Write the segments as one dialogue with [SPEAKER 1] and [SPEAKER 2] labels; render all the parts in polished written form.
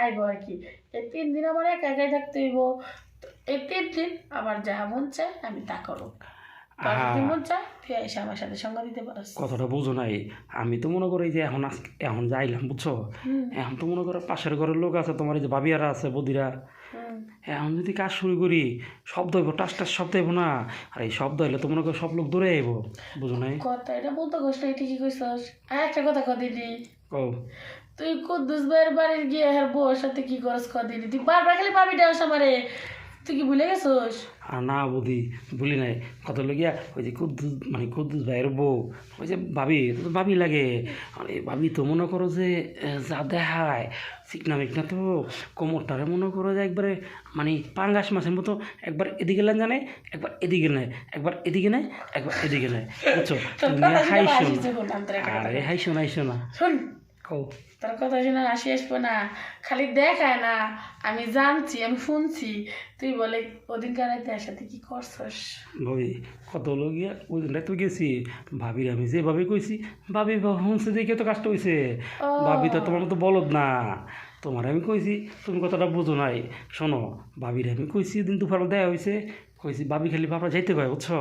[SPEAKER 1] আইব আর কি। এই 3 দিন আমার একা একাই থাকতে হইব। তো এই 3 দিন আমার যাহা মন চায় আমি তা করব। তোর যদি মন চায় তুই এসে আমার সাথে সঙ্গ দিতে পারিস।
[SPEAKER 2] কথাটা বুঝো নাই, আমি তো মনে করি যে এখন যাইলাম বুঝছো, এখন তো মনে করো পাশের ঘরের লোক আছে, তোমার এই যে ভাবিয়ারা আছে বদিরা, এখন যদি কাজ শুরু করি শব্দ হইব, টাস টাস শব্দ হইব না, আর এই শব্দ হইলে তো মনে করো সব লোক দূরে আইব, বুঝো নাই?
[SPEAKER 1] কথা এটা বলতে কষ্ট ঠিকই কইছস। আর একটা কথা দিদি,
[SPEAKER 2] ও
[SPEAKER 1] তুই কুদ্দুস ভাইয়ের বাড়ির গিয়ে হ্যাঁ বউর সাথে কি করস দিদি? তুই বারবার খালি ভাবি ডাস আমারে, তুই কি ভুলে গেছস?
[SPEAKER 2] আর না বুদ্ধি বলি নাই, কত লগিয়া ওই যে কুদ্দুস ভাইয়ের বউ, ওই যে ভাবি, তো ভাবি লাগে, আর এই ভাবি তো মনে করো যে যা দেখায় চিকনা মিকনা, তো কোমরটারে মনে করো যে একবারে মানে পাঙ্গাস মাছের মতো, একবার এদিকে নেন জানে, একবার এদিকে নেয়, একবার এদিকে নেয়, একবার এদিকে নেয়, বুঝছো? তুমি হাইশো আরে হাইশো না
[SPEAKER 1] শোন,
[SPEAKER 2] কও।
[SPEAKER 1] তোর কথা শুনে হাসি আসবো না, খালি দেখায় না, আমি জানছি, আমি শুনছি। তুই বলে ওদিনকার রাতে সাথে কি করছস?
[SPEAKER 2] ভাবি কত লগিয়া ওই দিনটা তো গেছি, ভাবির আমি যেভাবে কইছি, ভাবি শুনছে দেখে তো কাজটা হয়েছে। ভাবি তো তোমার মতো বলদ না, তোমার আমি কইছি, তুমি কথাটা বুঝো নাই। শোনো, ভাবির আমি কইছি দিন দুপুর দেয়া হয়েছে, কইছি ভাবি খালি বাপরা যাইতে কয়, বুঝছো?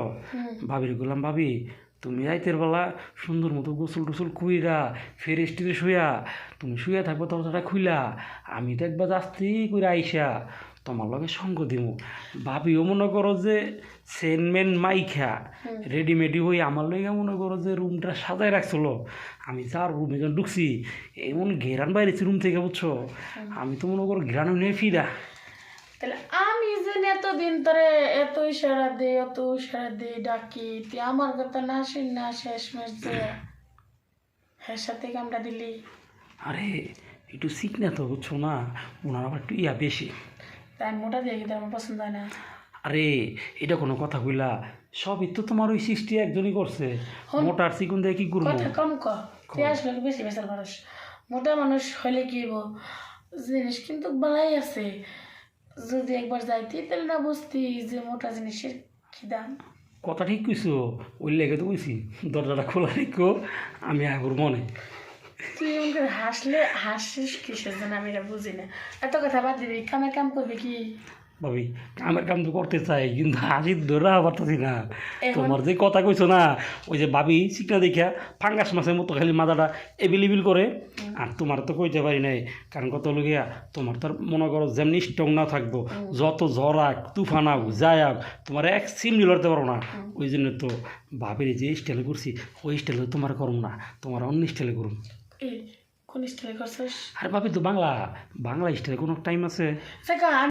[SPEAKER 2] ভাবির বললাম ভাবি তুমি রাইতের বেলা সুন্দর মতো গোসল টোসল কইরা ফ্রেশ ট্রেশ হইয়া তুমি শুয়ে থাকবো, দরজাটা খুইলা আমি দেখবা যাস্তি কইরা আইসা তোমার লগে সঙ্গ দিমু। ভাবিও মনে করো যে সেনমেন মাইখা রেডিমেডি হয়ে আমার লগে মনে করো যে রুমটা সাজায় রাখছিল। আমি যার রুমে যখন ঢুকছি এমন ঘেরান বাইরেছি রুম থেকে, বুঝছো? আমি তো মনে করো ঘেরানো নিয়ে ফিরা।
[SPEAKER 1] তাহলে আমি যে এতদিন ধরে এত ইশারা দিই, এত ইশারা দিই, ডাকি, তুই আমার কথা না শুন না শেষমেশ যে হ্যাঁ সাথে কামটা দিলি।
[SPEAKER 2] আরে একটু শিখনা তো, বুঝছো না? ওনার আবার একটু ইয়া বেশি।
[SPEAKER 1] তাই মোটা দিয়ে কিন্তু আমার পছন্দ হয় না।
[SPEAKER 2] আরে এটা কোনো কথা কইলা, সবই তো তোমার ওই সৃষ্টি একজনই করছে, মোটার চিকুন দিয়ে কি করবো?
[SPEAKER 1] কথা কম ক, তুই আসলে বেশি বেসার মানুষ। মোটা মানুষ হইলে কি হইব, জিনিস কিন্তু বালাই আছে। যদি একবার যাইতি তাহলে না বুঝতি যে মোটা জিনিসের কি দাম।
[SPEAKER 2] কথা ঠিক কইছো, ওই লেগে তো কইছি দরজাটা খোলা রেখো, আমি আগুর মনে।
[SPEAKER 1] তুই আমাকে হাসিস কিসের জন্য আমি এটা বুঝি না। এত কথা বাদ দিবি, কামের কাম করবি কি?
[SPEAKER 2] ভাবি আমার কাম তো করতে চাই, কিন্তু হাসির ধরা পারতেছি না। তোমার যে কথা কইছো না, ওই যে ভাবি চিকনা দেখিয়া ফাঙ্গাস মাছের মতো খালি মাথাটা এবিলিবিল করে, আর তোমার তো কইতে পারি নাই, কারণ কত লগিয়া তোমার তো মনে করো যেমনি স্ট্রং না থাকবো, যত ঝড় আক তুফান আক যাই আক তোমার এক সিমনি লড়তে পারো না। ওই জন্য তো ভাবির যে স্টাইলে করছি ওই স্টাইলে তোমার করুম না, তোমার অন্য স্টাইলে করুম।
[SPEAKER 1] কোন স্টাইলে করছিস?
[SPEAKER 2] আরে ভাবি তো বাংলা স্টাইলে কোনো টাইম আছে?